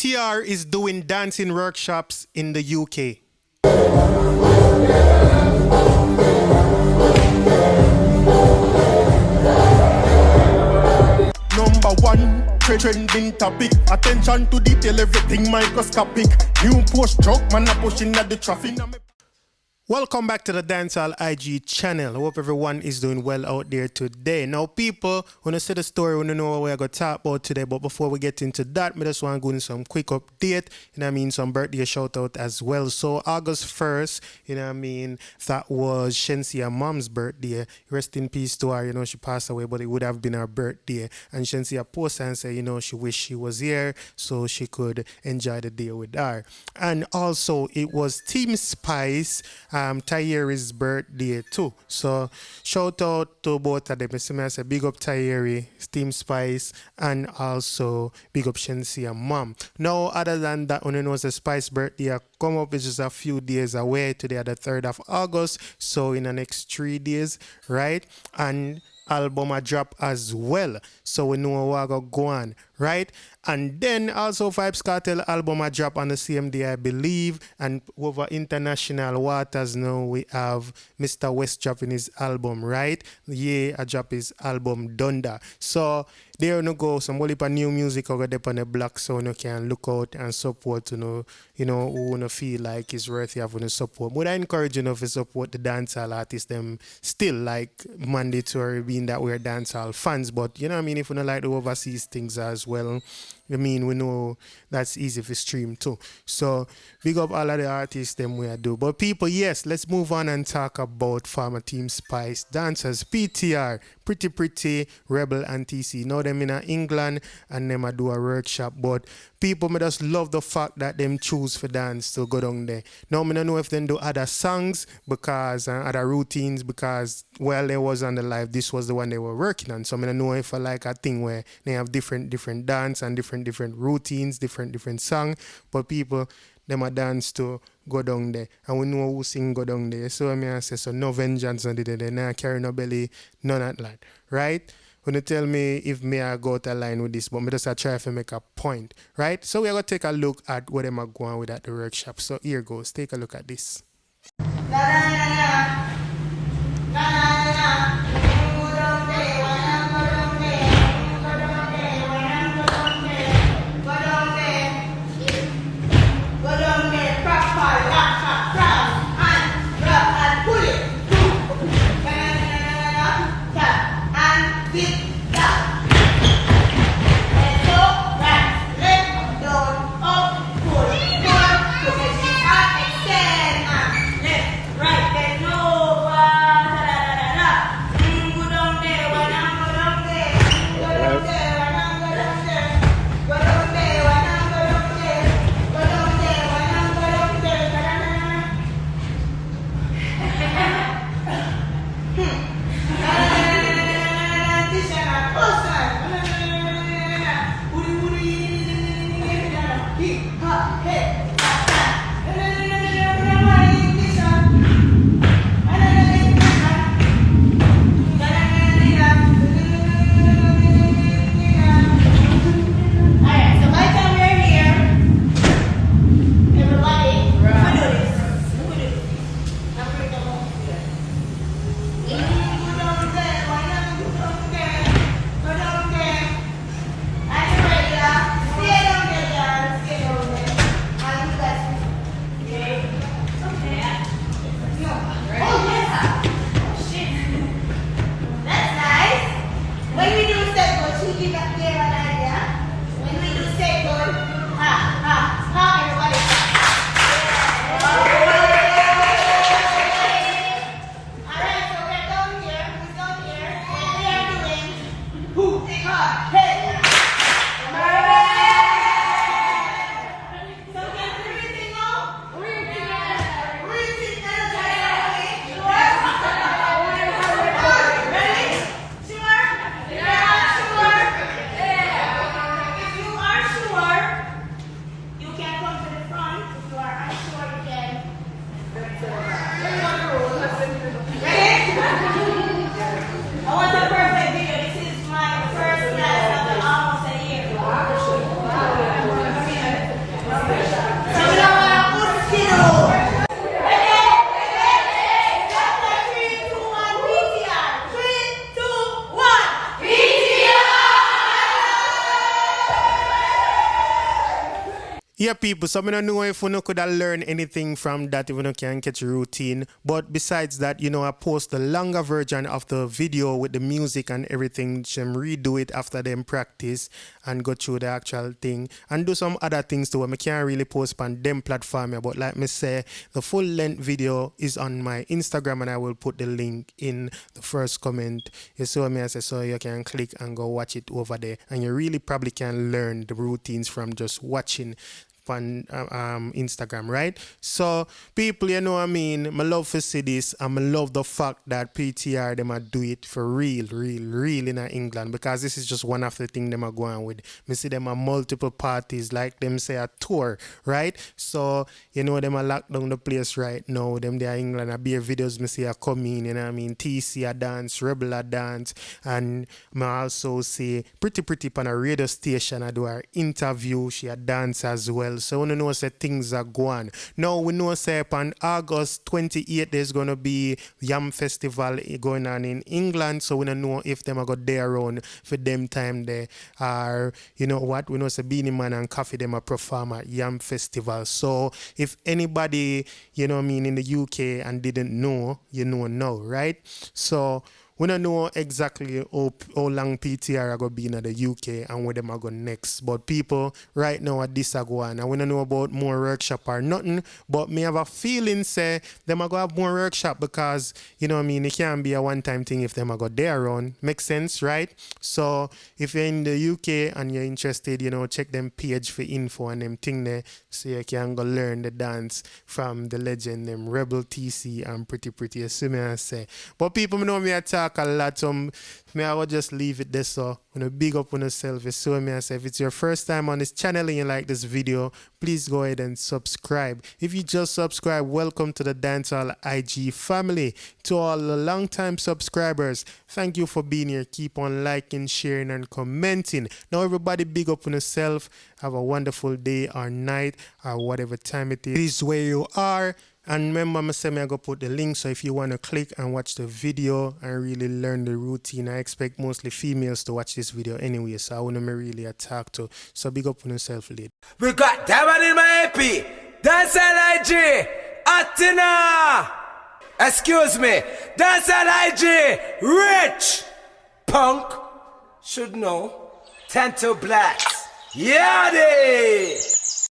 PTR is doing dancing workshops in the UK. Number one, trending topic. Attention to detail, everything microscopic. New post truck, man a pushing at the traffic. Welcome back to the Dancehall IG channel. I hope everyone is doing well out there today. Now, people, when I see the story, when you know what we're going to talk about today, but before we get into that, I just want to go into some quick update, some birthday shout out as well. So, August 1st, that was Shenseea mom's birthday. Rest in peace to her, she passed away, but it would have been her birthday. And Shenseea posted and said, she wished she was here so she could enjoy the day with her. And also, it was Team Spice, Tayeri's birthday too. So shout out to both of them. I say big up Tayeri, Team Spice, and also big up Shenseea mom. Now, other than that, when you know the Spice birthday come up, it's just a few days away. Today the 3rd of August. So in the next 3 days, right? And album a drop as well. So we know what we go on, right? And then also Vybz Kartel album a drop on the same day, I believe. And over international waters now, we have Mr. West dropping his album, right? Yeah, I drop his album Donda. So there you go, some whole heap of new music over there on the block, so you can look out and support, who wanna feel like it's worthy of to support. But I encourage you to support the dancehall artists, them still like mandatory being that we're dancehall fans, but if you don't like the overseas things as well, we know that's easy for stream too. So big up all of the artists them we do. But people, yes, let's move on and talk about former Team Spice dancers. PTR, Pretty, Rebel and TC. Now them in England and them do a workshop. But people me just love the fact that them choose for dance to go down there. Now me don't know if they do other songs because other routines because while they was on the live, this was the one they were working on. So me don't know if I like a thing where they have different dance and different routines, different song. But people, them a dance to go down there. And we know who sing go down there. So I say, so no vengeance on they not carry no belly, none of that. Right? When you tell me if me I go out of line with this, but me just try to make a point. Right? So we are going to take a look at what them are going with at the workshop. So here goes. Take a look at this. Yeah, people, so I don't know if we no could have learned anything from that, if we no can catch a routine. But besides that, I post the longer version of the video with the music and everything. Them redo it after them practice and go through the actual thing and do some other things too. I can't really post on them platform, but like me say, the full length video is on my Instagram and I will put the link in the first comment. You see what I say? So you can click and go watch it over there. And you really probably can learn the routines from just watching on Instagram, right? So people, you know what I mean, I love to see this and I love the fact that PTR them are do it for real in England, because this is just one of the things them are going with. Me see them are multiple parties, like them say a tour, right? So them are locked down the place right now. Them there England, I beer videos me see are coming, you know what I mean? TC a dance, Rebel a dance, and I also see pretty on a radio station I do her interview, she a dance as well. So we know say things are going. Now we know say on August 28th there's gonna be Yam Festival going on in England. So we don't know if them are got there around for them time there. Or you know what? We know say Beanie Man and Coffee them are perform at Yam Festival. So if anybody, in the UK and didn't know, now, right? So we don't know exactly how long PTR are going to be in the UK and where them are going next. But people right now at this are going. And we don't know about more workshop or nothing. But me have a feeling say them are going to have more workshop because, it can't be a one-time thing if them are going there around. Makes sense, right? So if you're in the UK and you're interested, check them page for info and them thing there so you can go learn the dance from the legend, them Rebel TC and Pretty, you see me I say. But people know me talk a lot, I will just leave it there. So big up on yourself. So me I say, if it's your first time on this channel and you like this video, please go ahead and subscribe. If you just subscribe, welcome to the Dancehall IG family. To all the long time subscribers, thank you for being here. Keep on liking, sharing and commenting. Now everybody, big up on yourself. Have a wonderful day or night or whatever time it is where you are. And remember, I'm going to put the link, so if you want to click and watch the video and really learn the routine, I expect mostly females to watch this video anyway, so I want to really attack to. So big up on yourself, lady. We got Diamond in my AP, Dancehall IG, Atina. Excuse me, Dancehall IG, Rich. Punk, should know, Tanto Blacks, Yadi.